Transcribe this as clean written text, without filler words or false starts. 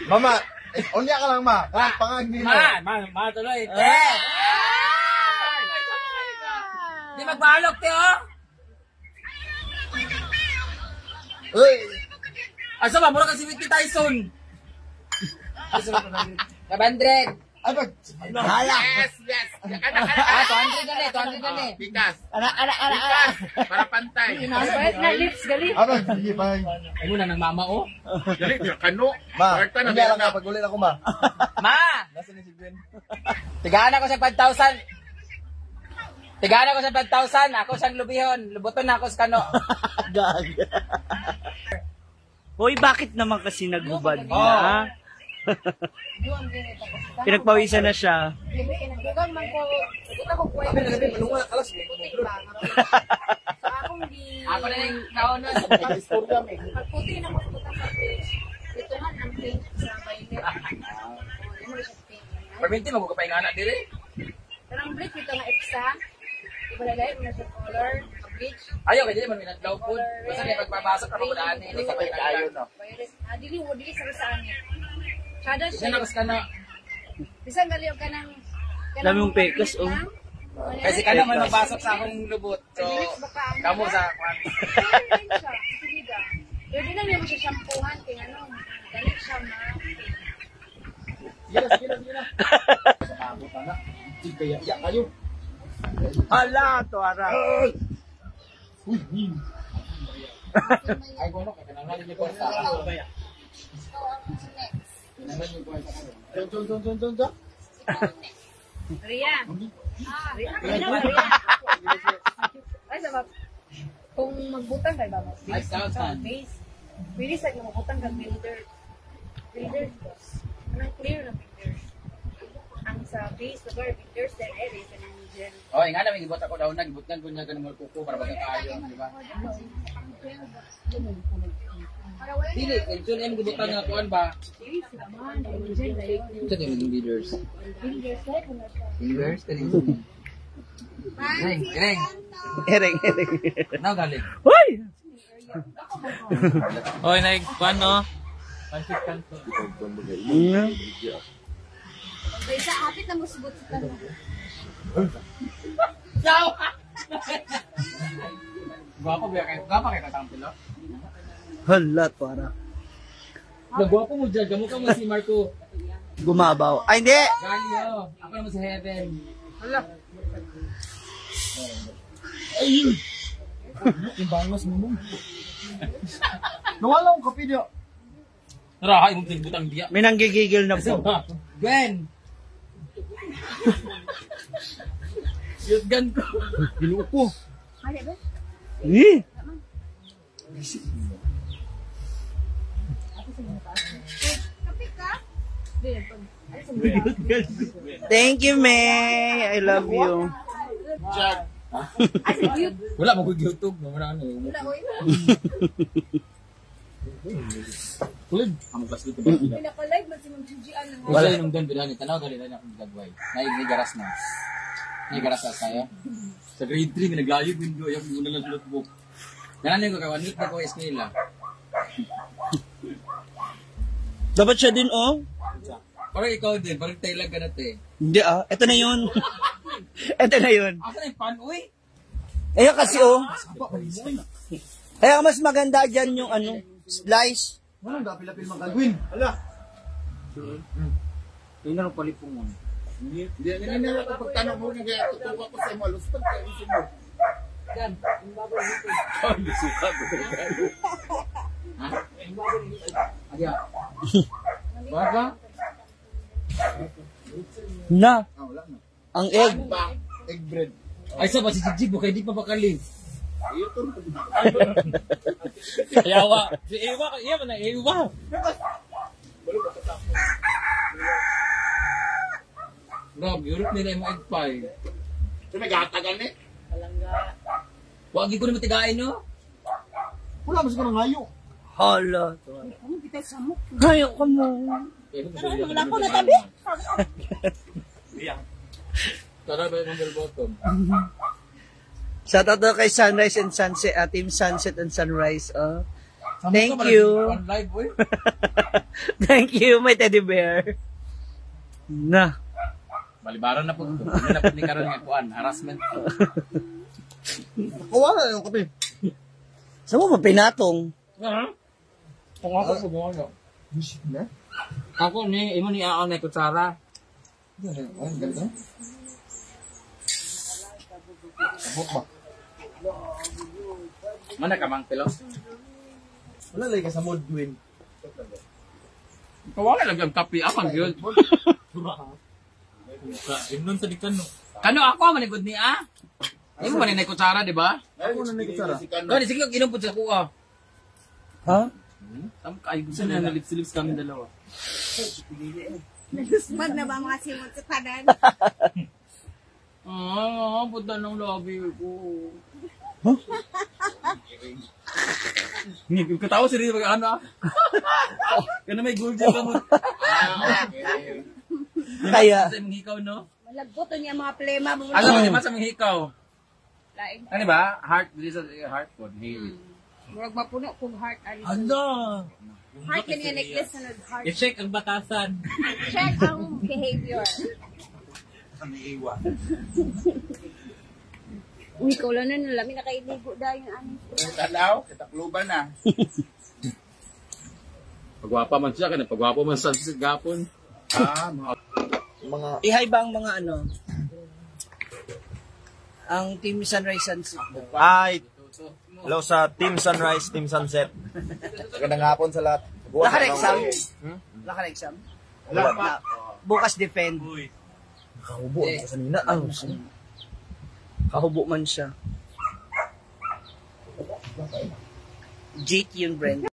Mama, unya ka lang ma. Pangag nila. Ma, tuloy. Di magbalok, te, oh. Uy! Asa ba? Mura ka si Whitney Tyson. 500. Ay, pag... Hala! Yes! 200 na ni, 200 na ni. Bigas! Ana! Para pantay! Bayad na lips, gali. Ano? Sige, pa. Ay mo na ng mama, oh. Dali, kano! Ma, Marta na hindi lang na. nga. Pag-ulit ako, ma. Ma! Nasaan ni si Gwen? Tigaan ako sa 5,000. Tigaan ako sa 5,000. Ako siyang lubihon. Lubuton na ako sa kano. Gag. Hoy, bakit naman kasi naghubad na? Pinagpawisan na siya. Dugang man ko, kita ko kuway. Putik ba? So akong di... Ako na yung kaunan. Pagputi na ko putang sa page. Ituhan ang page sa violet. Perminti, magkakapay nga anak diri. Karang bleach ito nga EPSA. Ibalagay mo na sa color, bleach. Ayaw, kaya man minatlaw po. Basta may pagpapasok na magudaan ni. Hindi ka pa tayo, no? Violet. Dili sa saan niya. Kada Kasi siya. nakas ka na. Bisan galiw ka ng... Dami mong pekas, oh. Kasi ka na may mapasok sa akong lubot. So, kamo sa kwan. Pwede lang niya mo siya shampoohan. Kaya ano, galit siya ma. Sige na. Sabot na. Sige, kaya kayo. Hala, tuwara. Ay, bueno, kaya kanangalin niyo po sa akin. Don. Ria. Ria. Ay, sabab. Kung magbutang kayo ba? Base. Pwede sa magbutang kang builder. Builder. Anong clear na builder? Ang sa base, lugar, builders, then area, kanang gel. Oh, nga namin gibot ako daw na gibutgan ko niya ganun kuko para magkakayo, di ba? Dili, kung yung gibutan nga kuan ba? Ito din yung leaders. Leaders, tali. Ereng. Ereng. Now galing. Hoy! Hoy, naig kuan no? Kaysa, hapit na mo subot sa tanong. Gwapo kayo kasampilo? Hala, tuwara. Gwapo mo dyan, gamukha mo si Marco. Gumabaw. Ay, hindi! Galio, ako naman si Heaven. Hala. Ayun! Yung bangos mo. Nawala akong kape niya. Narahay mong tigbutang diya. May nanggigigil na po. Gwen! Yutgan ko. Ginuupo. Ano ba? Eh! Kapit ka? Thank you, May. I love you. Jack! Ay, sa cute. Wala mo YouTube. Wala ano. Wala ko yun. Kulid. Ang class dito ba? Pinapalive man si Ma'am Gigian ng Wala yung doon bilhan. Tanaw gali na akong gagaway. May garas na. May garas na tayo. Sa grade 3 may naglayo window yung muna lang notebook. Ganun yung kakawan nito ko eskwela. Dapat siya din, oh. Parang ikaw din, parang tailag ka na te. Hindi, ah. Ito na yun. Ito na yun. Asa na yung pan, uy? Ayan kasi, oh. Kaya mas maganda dyan yung ano, slice. Walang gapil-apil magagawin. Hala. Yung nalang palipong mo. Hindi na ako pagtanong mo nga kaya tutuwa ko sa imo. Lustag kayo sa imo. Yan, yung bago dito. Ay, suka ko. Ha? Yung bago dito. Adya. Baga? Na. Wala na. Ang egg. Egg bread. Ay, sa ba si Jijig mo, kaya di pa bakaling. Iyo to. Yawa. Si Ewa, iya man na Ewa. Grabe, Europe nila yung egg pie. Ito nagatagan eh. Wag ko na matigain, no? Wala mas ko nang hayo. Hala. Ano kita sa mo? Kayo ka mo. Wala ko na tabi. Tara ba yung bottom? Shout out daw kay Sunrise and Sunset, Team Sunset and Sunrise. Oh. Thank you. On live, boy. Thank you, my teddy bear. Na. Balibaran na po. Ano na po ni Karon nga kuan, harassment. Kuha na yung kape. Saan mo ba pinatong? Kung ako po mo. Na? Ako ni imo ni ako na kutsara. Ang ganda. Sabok ba? Mana ka mang pilo? Wala lagi ka sa mood, Gwen. Kawala lang ang kape aman gyud. Inon sa dikan no. Kano ako man gud ni ah? Imo man ni kutsara, di ba? Ako na nagkasara. Kani sige inom pud sa kuha. Ha? Tam kay gusto na lips kami dalawa. Nagusbag na ba mga simot sa kanan? Puta ng lobby ko. Katawa si Rito ano ah. Kaya may gold dyan ka mo. Kaya. Sa mga hikaw, no? Malagot to niya mga plema mo. Alam mo, di ba sa mga hikaw? Lain. Ano ba? Heart, this is heart po. Hey. Murag mapuno kong heart. Ano? Heart yun yung necklace na nag-heart. I-check ang batasan. Check ang behavior. Uy, ikaw lang na nalamin na kailigo dahil yung ano. Tanaw, kitakluban na. Pagwapa man siya, kaya pagwapa man sa gapon. Mga Ihay ba ang mga ano? Ang Team Sunrise Sunset. Hi! Hello sa Team Sunrise, Team Sunset. magandang hapon sa lahat. Naka-exam? Naka-exam? Wala Na, bukas defend. Nakahubo. Kanina. Kahubo man siya. Jake yun, Brent.